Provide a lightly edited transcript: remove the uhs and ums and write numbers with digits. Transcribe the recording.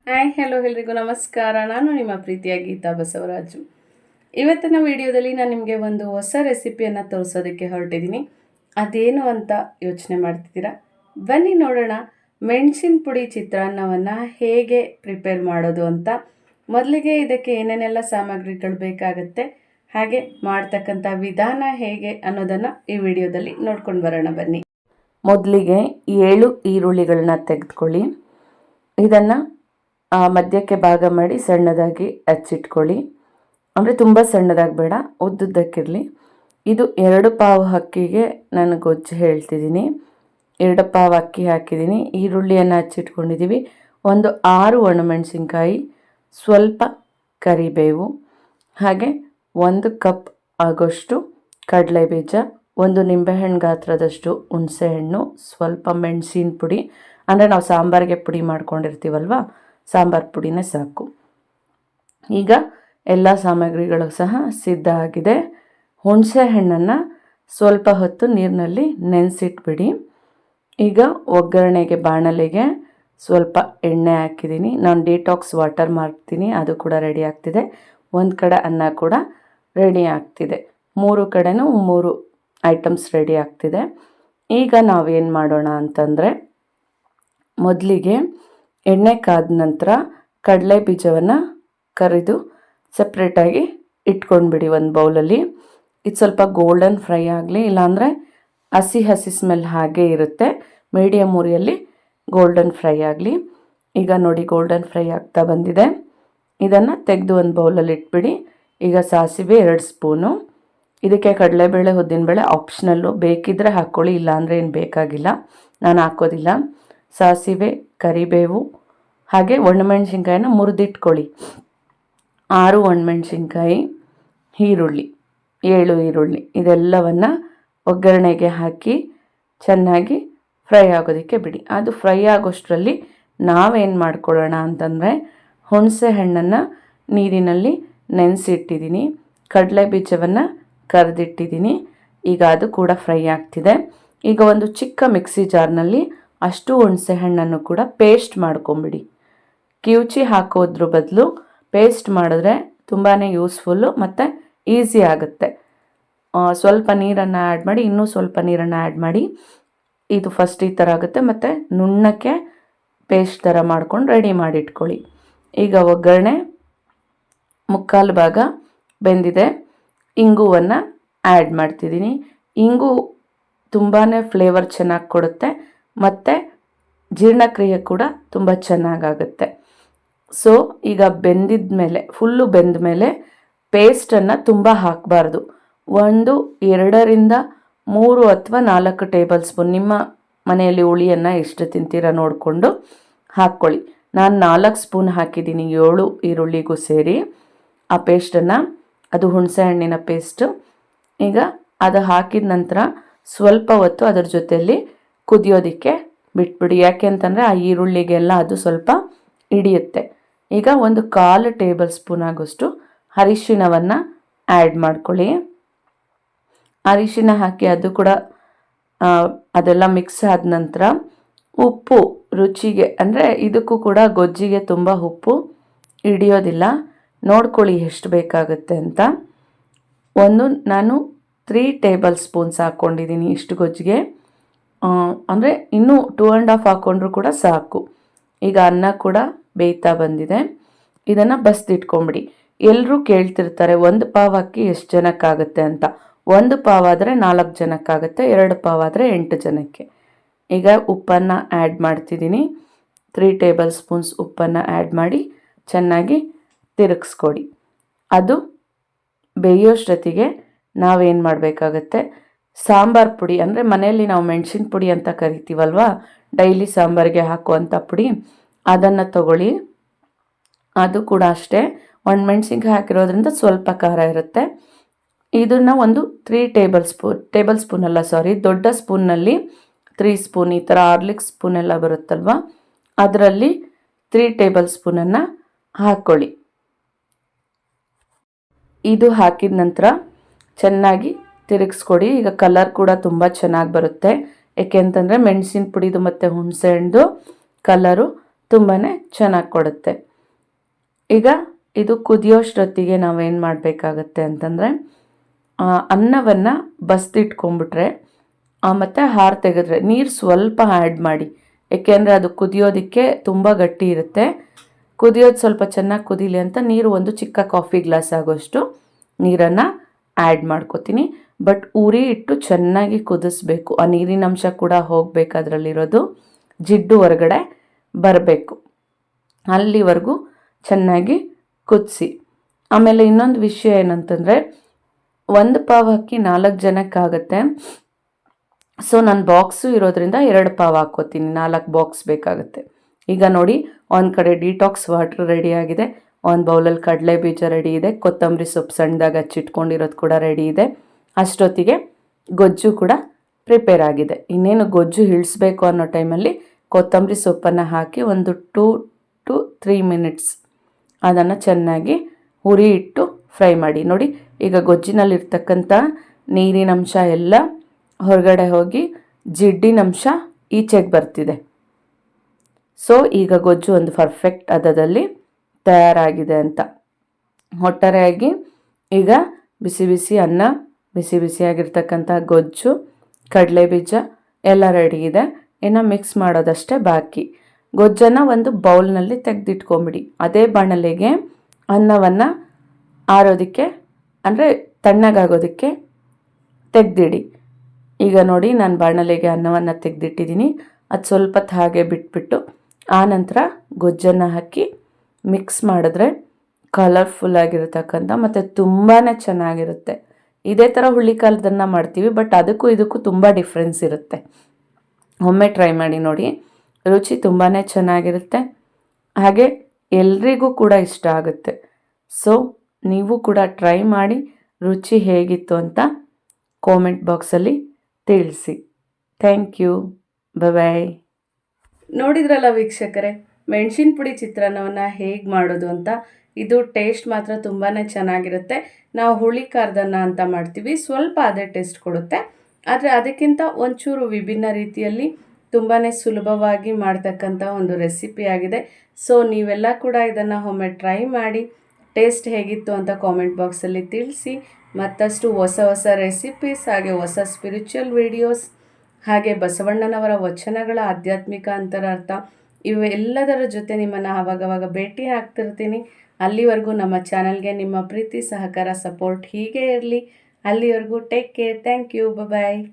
Hi hello ಎಲ್ರಿಗೂ ನಮಸ್ಕಾರ. ನಾನು ನಿಮ್ಮ ಪ್ರೀತಿಯ ಗೀತಾ ಬಸವರಾಜು. ಇವತ್ತಿನ ವಿಡಿಯೋದಲ್ಲಿ ನಾನು ನಿಮಗೆ ಒಂದು ಹೊಸ ರೆಸಿಪಿಯನ್ನು ತೋರಿಸೋದಕ್ಕೆ ಹೊರಟಿದ್ದೀನಿ. ಅದೇನು ಅಂತ ಯೋಚನೆ ಮಾಡ್ತಿದ್ದೀರಾ? ಬನ್ನಿ ನೋಡೋಣ. ಮೆಣಸಿನ ಪುಡಿ ಚಿತ್ರಾನ್ನವನ್ನು ಹೇಗೆ ಪ್ರಿಪೇರ್ ಮಾಡೋದು ಅಂತ. ಮೊದಲಿಗೆ ಇದಕ್ಕೆ ಏನೇನೆಲ್ಲ ಸಾಮಗ್ರಿಗಳು ಬೇಕಾಗುತ್ತೆ, ಹಾಗೆ ಮಾಡ್ತಕ್ಕಂಥ ವಿಧಾನ ಹೇಗೆ ಅನ್ನೋದನ್ನು ಈ ವಿಡಿಯೋದಲ್ಲಿ ನೋಡ್ಕೊಂಡು ಬರೋಣ ಬನ್ನಿ. ಮೊದಲಿಗೆ 7 ಈರುಳ್ಳಿಗಳನ್ನ ತೆಗೆದುಕೊಳ್ಳಿ. ಇದನ್ನು ಮಧ್ಯಕ್ಕೆ ಭಾಗ ಮಾಡಿ ಸಣ್ಣದಾಗಿ ಹಚ್ಚಿಟ್ಕೊಳ್ಳಿ. ಅಂದರೆ ತುಂಬ ಸಣ್ಣದಾಗಿ ಬೇಡ, ಉದ್ದುದ್ದಕ್ಕಿರಲಿ. ಇದು 2 ಪಾವು ಅಕ್ಕಿಗೆ ನಾನು ಗೊಜ್ಜು ಹೇಳ್ತಿದ್ದೀನಿ. 2 ಪಾವು ಅಕ್ಕಿ ಹಾಕಿದ್ದೀನಿ. ಈರುಳ್ಳಿಯನ್ನು ಹಚ್ಚಿಟ್ಕೊಂಡಿದ್ದೀವಿ. ಒಂದು 6 ಒಣಮೆಣಸಿನ್ಕಾಯಿ, ಸ್ವಲ್ಪ ಕರಿಬೇವು, ಹಾಗೆ 1 ಕಪ್ ಆಗೋಷ್ಟು ಕಡಲೆಬೀಜ, 1 ನಿಂಬೆಹಣ್ಣು ಗಾತ್ರದಷ್ಟು ಹುಣಸೆಹಣ್ಣು, ಸ್ವಲ್ಪ ಮೆಣಸಿನ ಪುಡಿ, ಅಂದರೆ ನಾವು ಸಾಂಬಾರಿಗೆ ಪುಡಿ ಮಾಡ್ಕೊಂಡಿರ್ತೀವಲ್ವ, ಸಾಂಬಾರು ಪುಡಿನೇ ಸಾಕು. ಈಗ ಎಲ್ಲ ಸಾಮಗ್ರಿಗಳು ಸಹ ಸಿದ್ಧ ಆಗಿದೆ. ಹುಣಸೆ ಹಣ್ಣನ್ನು ಸ್ವಲ್ಪ ಹೊತ್ತು ನೀರಿನಲ್ಲಿ ನೆನೆಸಿಟ್ಬಿಡಿ. ಈಗ ಒಗ್ಗರಣೆಗೆ ಬಾಣಲೆಗೆ ಸ್ವಲ್ಪ ಎಣ್ಣೆ ಹಾಕಿದ್ದೀನಿ. ನಾನು ಡಿಟಾಕ್ಸ್ ವಾಟರ್ ಮಾಡ್ತೀನಿ, ಅದು ಕೂಡ ರೆಡಿ ಆಗ್ತಿದೆ. ಒಂದು ಕಡೆ ಅನ್ನ ಕೂಡ ರೆಡಿ ಆಗ್ತಿದೆ. 3 ಕಡೆನೂ 3 ಐಟಮ್ಸ್ ರೆಡಿ ಆಗ್ತಿದೆ. ಈಗ ನಾವೇನು ಮಾಡೋಣ ಅಂತಂದರೆ, ಮೊದಲಿಗೆ ಎಣ್ಣೆ ಕಾದ ನಂತರ ಕಡಲೆ ಬೀಜವನ್ನು ಕರಿದು ಸಪ್ರೇಟಾಗಿ ಇಟ್ಕೊಂಡ್ಬಿಡಿ ಒಂದು ಬೌಲಲ್ಲಿ. ಇದು ಸ್ವಲ್ಪ ಗೋಲ್ಡನ್ ಫ್ರೈ ಆಗಲಿ, ಇಲ್ಲಾಂದರೆ ಹಸಿ ಸ್ಮೆಲ್ ಹಾಗೇ ಇರುತ್ತೆ. ಮೀಡಿಯಮ್ ಉರಿಯಲ್ಲಿ ಗೋಲ್ಡನ್ ಫ್ರೈ ಆಗಲಿ. ಈಗ ನೋಡಿ, ಗೋಲ್ಡನ್ ಫ್ರೈ ಆಗ್ತಾ ಬಂದಿದೆ. ಇದನ್ನು ತೆಗೆದು ಒಂದು ಬೌಲಲ್ಲಿ ಇಟ್ಬಿಡಿ. ಈಗ ಸಾಸಿವೆ 2 ಸ್ಪೂನು. ಇದಕ್ಕೆ ಕಡಲೆಬೇಳೆ ಉದ್ದಿನಬೇಳೆ ಆಪ್ಷನಲ್ಲು, ಬೇಕಿದ್ದರೆ ಹಾಕ್ಕೊಳ್ಳಿ, ಇಲ್ಲಾಂದರೆ ಏನು ಬೇಕಾಗಿಲ್ಲ, ನಾನು ಹಾಕೋದಿಲ್ಲ. ಸಾಸಿವೆ, ಕರಿಬೇವು, ಹಾಗೆ ಒಣಮೆಣಸಿನ್ಕಾಯಿನ ಮುರಿದಿಟ್ಕೊಳ್ಳಿ. 6 ಒಣಮೆಣಸಿನ್ಕಾಯಿ, ಈರುಳ್ಳಿ 7 ಈರುಳ್ಳಿ, ಇದೆಲ್ಲವನ್ನು ಒಗ್ಗರಣೆಗೆ ಹಾಕಿ ಚೆನ್ನಾಗಿ ಫ್ರೈ ಆಗೋದಕ್ಕೆ ಬಿಡಿ. ಅದು ಫ್ರೈ ಆಗೋಷ್ಟರಲ್ಲಿ ನಾವೇನು ಮಾಡ್ಕೊಳ್ಳೋಣ ಅಂತಂದರೆ, ಹುಣಸೆ ಹಣ್ಣನ್ನು ನೀರಿನಲ್ಲಿ ನೆನೆಸಿಟ್ಟಿದ್ದೀನಿ, ಕಡಲೆ ಬೀಜವನ್ನು ಕರೆದಿಟ್ಟಿದ್ದೀನಿ. ಈಗ ಅದು ಕೂಡ ಫ್ರೈ ಆಗ್ತಿದೆ. ಈಗ ಒಂದು ಚಿಕ್ಕ ಮಿಕ್ಸಿ ಜಾರ್ನಲ್ಲಿ ಅಷ್ಟು ಹುಣಸೆ ಹಣ್ಣನ್ನು ಕೂಡ ಪೇಸ್ಟ್ ಮಾಡ್ಕೊಂಬಿಡಿ. ಕಿವುಚಿ ಹಾಕೋದ್ರ ಬದಲು ಪೇಸ್ಟ್ ಮಾಡಿದ್ರೆ ತುಂಬಾ ಯೂಸ್ಫುಲ್ಲು ಮತ್ತು ಈಸಿ ಆಗುತ್ತೆ. ಸ್ವಲ್ಪ ನೀರನ್ನು ಆ್ಯಡ್ ಮಾಡಿ, ಇನ್ನೂ ಸ್ವಲ್ಪ ನೀರನ್ನು ಆ್ಯಡ್ ಮಾಡಿ. ಇದು ಫಸ್ಟ್ ಈ ಥರ ಆಗುತ್ತೆ, ಮತ್ತು ನುಣ್ಣಕ್ಕೆ ಪೇಸ್ಟ್ ಥರ ಮಾಡ್ಕೊಂಡು ರೆಡಿ ಮಾಡಿಟ್ಕೊಳ್ಳಿ. ಈಗ ಒಗ್ಗರಣೆ 3/4 ಭಾಗ ಬೆಂದಿದೆ. ಇಂಗುವನ್ನು ಆ್ಯಡ್ ಮಾಡ್ತಿದ್ದೀನಿ. ಇಂಗು ತುಂಬಾ ಫ್ಲೇವರ್ ಚೆನ್ನಾಗಿ ಕೊಡುತ್ತೆ, ಮತ್ತು ಜೀರ್ಣಕ್ರಿಯೆ ಕೂಡ ತುಂಬ ಚೆನ್ನಾಗಾಗುತ್ತೆ. ಸೊ ಈಗ ಬೆಂದಿದ ಮೇಲೆ, ಫುಲ್ಲು ಬೆಂದ ಮೇಲೆ ಪೇಸ್ಟನ್ನು ತುಂಬ ಹಾಕಬಾರ್ದು. 1, 2ರಿಂದ 3 ಅಥವಾ 4 ಟೇಬಲ್ ಸ್ಪೂನ್, ನಿಮ್ಮ ಮನೆಯಲ್ಲಿ ಹುಳಿಯನ್ನು ಎಷ್ಟು ತಿಂತೀರ ನೋಡಿಕೊಂಡು ಹಾಕ್ಕೊಳ್ಳಿ. ನಾನು 4 ಸ್ಪೂನ್ ಹಾಕಿದ್ದೀನಿ, 7 ಈರುಳ್ಳಿಗೂ ಸೇರಿ ಆ ಪೇಸ್ಟನ್ನು. ಅದು ಹುಣಸೆ ಹಣ್ಣಿನ ಪೇಸ್ಟು. ಈಗ ಅದು ಹಾಕಿದ ನಂತರ ಸ್ವಲ್ಪ ಹೊತ್ತು ಅದರ ಜೊತೆಯಲ್ಲಿ ಕುದಿಯೋದಕ್ಕೆ ಬಿಟ್ಬಿಡಿ. ಯಾಕೆ ಅಂತಂದರೆ ಆ ಈರುಳ್ಳಿಗೆಲ್ಲ ಅದು ಸ್ವಲ್ಪ ಹಿಡಿಯುತ್ತೆ. ಈಗ 1/4 ಟೇಬಲ್ ಸ್ಪೂನ್ ಆಗೋಷ್ಟು ಅರಿಶಿಣವನ್ನು ಆ್ಯಡ್ ಮಾಡ್ಕೊಳ್ಳಿ. ಅರಿಶಿಣ ಹಾಕಿ ಅದು ಕೂಡ ಅದೆಲ್ಲ ಮಿಕ್ಸ್ ಆದ ನಂತರ ಉಪ್ಪು ರುಚಿಗೆ, ಅಂದರೆ ಇದಕ್ಕೂ ಕೂಡ ಗೊಜ್ಜಿಗೆ ತುಂಬ ಉಪ್ಪು ಹಿಡಿಯೋದಿಲ್ಲ, ನೋಡ್ಕೊಳ್ಳಿ ಎಷ್ಟು ಬೇಕಾಗುತ್ತೆ ಅಂತ. ನಾನು 3 ಟೇಬಲ್ ಸ್ಪೂನ್ಸ್ ಹಾಕ್ಕೊಂಡಿದ್ದೀನಿ ಇಷ್ಟು ಗೊಜ್ಜಿಗೆ. ಅಂದರೆ ಇನ್ನೂ 2.5 ಹಾಕ್ಕೊಂಡ್ರೂ ಕೂಡ ಸಾಕು. ಈಗ ಅನ್ನ ಕೂಡ ಬೇಯ್ತಾ ಬಂದಿದೆ. ಇದನ್ನು ಬಸ್ದಿಟ್ಕೊಂಬಿಡಿ. ಎಲ್ಲರೂ ಕೇಳ್ತಿರ್ತಾರೆ 1 ಪಾವ್ ಅಕ್ಕಿ ಎಷ್ಟು ಜನಕ್ಕಾಗುತ್ತೆ ಅಂತ. 1 ಪಾವ್ ಆದರೆ 4 ಜನಕ್ಕಾಗುತ್ತೆ, 2 ಪಾವ್ ಆದರೆ 8 ಜನಕ್ಕೆ. ಈಗ ಉಪ್ಪನ್ನು ಆ್ಯಡ್ ಮಾಡ್ತಿದ್ದೀನಿ. 3 ಟೇಬಲ್ ಸ್ಪೂನ್ಸ್ ಉಪ್ಪನ್ನು ಆ್ಯಡ್ ಮಾಡಿ ಚೆನ್ನಾಗಿ ತಿರುಗಿಸ್ಕೊಡಿ. ಅದು ಬೇಯೋಷ್ಟೊತ್ತಿಗೆ ನಾವೇನು ಮಾಡಬೇಕಾಗತ್ತೆ, ಸಾಂಬಾರು ಪುಡಿ, ಅಂದರೆ ಮನೆಯಲ್ಲಿ ನಾವು ಮೆಣಸಿನ ಪುಡಿ ಅಂತ ಕರಿತೀವಲ್ವ, ಡೈಲಿ ಸಾಂಬಾರಿಗೆ ಹಾಕುವಂಥ ಪುಡಿ, ಅದನ್ನು ತಗೊಳ್ಳಿ. ಅದು ಕೂಡ ಅಷ್ಟೇ, ಒಣಮೆಣ್ಸಿನ್ಕಾಯಿ ಹಾಕಿರೋದ್ರಿಂದ ಸ್ವಲ್ಪ ಖಾರ ಇರುತ್ತೆ. ಇದನ್ನು ಒಂದು 3 ಟೇಬಲ್ ಸ್ಪೂನ್ ಅಲ್ಲ, ದೊಡ್ಡ ಸ್ಪೂನ್ನಲ್ಲಿ 3 ಸ್ಪೂನ್, ಈ ಥರ ಹಾರ್ಲಿಕ್ಸ್ ಸ್ಪೂನ್ ಎಲ್ಲ ಬರುತ್ತಲ್ವ, ಅದರಲ್ಲಿ 3 ಟೇಬಲ್ ಸ್ಪೂನನ್ನು ಹಾಕ್ಕೊಳ್ಳಿ. ಇದು ಹಾಕಿದ ನಂತರ ಚೆನ್ನಾಗಿ ತಿರುಗಿಸ್ಕೊಡಿ. ಈಗ ಕಲರ್ ಕೂಡ ತುಂಬ ಚೆನ್ನಾಗಿ ಬರುತ್ತೆ, ಏಕೆ ಅಂತಂದರೆ ಮೆಣಸಿನ ಪುಡಿದು ಮತ್ತು ಹುಣಸೆ ಹಣ್ಣು ಕಲರು ತುಂಬಾ ಚೆನ್ನಾಗಿ ಕೊಡುತ್ತೆ. ಈಗ ಇದು ಕುದಿಯೋಷ್ಟೊತ್ತಿಗೆ ನಾವೇನು ಮಾಡಬೇಕಾಗತ್ತೆ ಅಂತಂದರೆ ಅನ್ನವನ್ನು ಬಸ್ದಿಟ್ಕೊಂಡ್ಬಿಟ್ರೆ ಮತ್ತು ಹಾರು ತೆಗೆದ್ರೆ ನೀರು ಸ್ವಲ್ಪ ಆ್ಯಡ್ ಮಾಡಿ, ಏಕೆಂದರೆ ಅದು ಕುದಿಯೋದಕ್ಕೆ ತುಂಬ ಗಟ್ಟಿ ಇರುತ್ತೆ. ಕುದಿಯೋದು ಸ್ವಲ್ಪ ಚೆನ್ನಾಗಿ ಕುದೀಲಿ ಅಂತ ನೀರು ಒಂದು ಚಿಕ್ಕ ಕಾಫಿ ಗ್ಲಾಸ್ ಆಗೋಷ್ಟು ನೀರನ್ನು ಆ್ಯಡ್ ಮಾಡ್ಕೋತೀನಿ. ಬಟ್ ಉರಿ ಇಟ್ಟು ಚೆನ್ನಾಗಿ ಕುದಿಸ್ಬೇಕು. ಆ ನೀರಿನ ಅಂಶ ಕೂಡ ಹೋಗಬೇಕು, ಅದರಲ್ಲಿರೋದು ಜಿಡ್ಡು ಹೊರಗಡೆ ಬರಬೇಕು. ಅಲ್ಲಿವರೆಗೂ ಚೆನ್ನಾಗಿ ಕುದಿಸಿ. ಆಮೇಲೆ ಇನ್ನೊಂದು ವಿಷಯ ಏನಂತಂದರೆ, 1 ಪಾವ್ ಅಕ್ಕಿ 4 ಜನಕ್ಕಾಗತ್ತೆ. ಸೊ ನಾನು ಬಾಕ್ಸು ಇರೋದ್ರಿಂದ 2 ಪಾವ್ ಹಾಕ್ಕೋತೀನಿ, 4 ಬಾಕ್ಸ್ ಬೇಕಾಗುತ್ತೆ. ಈಗ ನೋಡಿ, ಒಂದು ಕಡೆ ಡಿಟಾಕ್ಸ್ ವಾಟ್ರ್ ರೆಡಿ ಆಗಿದೆ, ಒಂದು ಬೌಲಲ್ಲಿ ಕಡಲೆ ಬೀಜ ರೆಡಿ ಇದೆ, ಕೊತ್ತಂಬರಿ ಸೊಪ್ಪು ಸಣ್ಣದಾಗಿ ಹಚ್ಚಿಟ್ಕೊಂಡಿರೋದು ಕೂಡ ರೆಡಿ ಇದೆ. ಅಷ್ಟೊತ್ತಿಗೆ ಗೊಜ್ಜು ಕೂಡ ಪ್ರಿಪೇರ್ ಆಗಿದೆ. ಇನ್ನೇನು ಗೊಜ್ಜು ಇಳಿಸ್ಬೇಕು ಅನ್ನೋ ಟೈಮಲ್ಲಿ ಕೊತ್ತಂಬರಿ ಸೊಪ್ಪನ್ನು ಹಾಕಿ ಒಂದು 2 to 3 ಮಿನಿಟ್ಸ್ ಅದನ್ನು ಚೆನ್ನಾಗಿ ಹುರಿ ಇಟ್ಟು ಫ್ರೈ ಮಾಡಿ. ನೋಡಿ, ಈಗ ಗೊಜ್ಜಿನಲ್ಲಿರ್ತಕ್ಕಂಥ ನೀರಿನಂಶ ಎಲ್ಲ ಹೊರಗಡೆ ಹೋಗಿ ಜಿಡ್ಡಿನಂಶ ಈಚೆಗೆ ಬರ್ತಿದೆ. ಸೊ ಈಗ ಗೊಜ್ಜು ಒಂದು ಪರ್ಫೆಕ್ಟ್ ಹದದಲ್ಲಿ ತಯಾರಾಗಿದೆ ಅಂತ. ಒಟ್ಟಾರೆಯಾಗಿ ಈಗ ಬಿಸಿ ಬಿಸಿ ಅನ್ನ, ಬಿಸಿ ಬಿಸಿಯಾಗಿರ್ತಕ್ಕಂಥ ಗೊಜ್ಜು, ಕಡಲೆ ಬೀಜ ಎಲ್ಲ ರೆಡಿ ಇದೆ. ಇನ್ನು ಮಿಕ್ಸ್ ಮಾಡೋದಷ್ಟೇ ಬಾಕಿ. ಗೊಜ್ಜನ್ನು ಒಂದು ಬೌಲ್ನಲ್ಲಿ ತೆಗೆದಿಟ್ಕೊಂಬಿಡಿ. ಅದೇ ಬಾಣಲೆಗೆ ಅನ್ನವನ್ನು ಆರೋದಕ್ಕೆ ಅಂದರೆ ತಣ್ಣಗಾಗೋದಕ್ಕೆ ತೆಗೆದಿಡಿ. ಈಗ ನೋಡಿ, ನಾನು ಬಾಣಲೆಗೆ ಅನ್ನವನ್ನು ತೆಗೆದಿಟ್ಟಿದ್ದೀನಿ. ಅದು ಸ್ವಲ್ಪ ಹಾಗೆ ಬಿಟ್ಬಿಟ್ಟು ಆನಂತರ ಗೊಜ್ಜನ್ನು ಹಾಕಿ ಮಿಕ್ಸ್ ಮಾಡಿದ್ರೆ ಕಲರ್ಫುಲ್ಲಾಗಿರ್ತಕ್ಕಂಥ ಮತ್ತು ತುಂಬಾ ಚೆನ್ನಾಗಿರುತ್ತೆ. ಇದೇ ಥರ ಹುಳಿಕಾಳದನ್ನು ಮಾಡ್ತೀವಿ, ಬಟ್ ಅದಕ್ಕೂ ಇದಕ್ಕೂ ತುಂಬ ಡಿಫ್ರೆನ್ಸ್ ಇರುತ್ತೆ. ಒಮ್ಮೆ ಟ್ರೈ ಮಾಡಿ ನೋಡಿ, ರುಚಿ ತುಂಬಾ ಚೆನ್ನಾಗಿರುತ್ತೆ. ಹಾಗೆ ಎಲ್ರಿಗೂ ಕೂಡ ಇಷ್ಟ ಆಗುತ್ತೆ. ಸೊ ನೀವು ಕೂಡ ಟ್ರೈ ಮಾಡಿ ರುಚಿ ಹೇಗಿತ್ತು ಅಂತ ಕಾಮೆಂಟ್ ಬಾಕ್ಸಲ್ಲಿ ತಿಳಿಸಿ. Thank you. ಬಾಯ್. ನೋಡಿದ್ರಲ್ಲ ವೀಕ್ಷಕರೇ, ಮೆಣಸಿನ ಪುಡಿ ಚಿತ್ರಾನ್ನವನ್ನು ಹೇಗೆ ಮಾಡೋದು ಅಂತ. ಇದು ಟೇಸ್ಟ್ ಮಾತ್ರ ತುಂಬಾ ಚೆನ್ನಾಗಿರುತ್ತೆ. ನಾವು ಹುಳಿ ಖಾರದನ್ನ ಅಂತ ಮಾಡ್ತೀವಿ, ಸ್ವಲ್ಪ ಅದೇ ಟೇಸ್ಟ್ ಕೊಡುತ್ತೆ. ಆದರೆ ಅದಕ್ಕಿಂತ ಒಂಚೂರು ವಿಭಿನ್ನ ರೀತಿಯಲ್ಲಿ ತುಂಬಾ ಸುಲಭವಾಗಿ ಮಾಡ್ತಕ್ಕಂಥ ಒಂದು ರೆಸಿಪಿ ಆಗಿದೆ. ಸೊ ನೀವೆಲ್ಲ ಕೂಡ ಇದನ್ನು ಒಮ್ಮೆ ಟ್ರೈ ಮಾಡಿ ಟೇಸ್ಟ್ ಹೇಗಿತ್ತು ಅಂತ ಕಾಮೆಂಟ್ ಬಾಕ್ಸಲ್ಲಿ ತಿಳಿಸಿ. ಮತ್ತಷ್ಟು ಹೊಸ ಹೊಸ ರೆಸಿಪೀಸ್, ಹಾಗೆ ಹೊಸ ಸ್ಪಿರಿಚುವಲ್ ವಿಡಿಯೋಸ್, ಹಾಗೆ ಬಸವಣ್ಣನವರ ವಚನಗಳ ಆಧ್ಯಾತ್ಮಿಕ ಅಂತರಾರ್ಥ ಇವೆಲ್ಲದರ ಜೊತೆ ನಿಮ್ಮನ್ನು ಆವಾಗವಾಗ ಭೇಟಿ ಆಗ್ತಿರ್ತೀನಿ. ಅಲ್ಲಿವರೆಗೂ ನಮ್ಮ ಚಾನಲ್ಗೆ ನಿಮ್ಮ ಪ್ರೀತಿ, ಸಹಕಾರ, ಸಪೋರ್ಟ್ ಹೀಗೆ ಇರಲಿ. ಅಲ್ಲಿವರೆಗೂ take care. Thank you. Bye.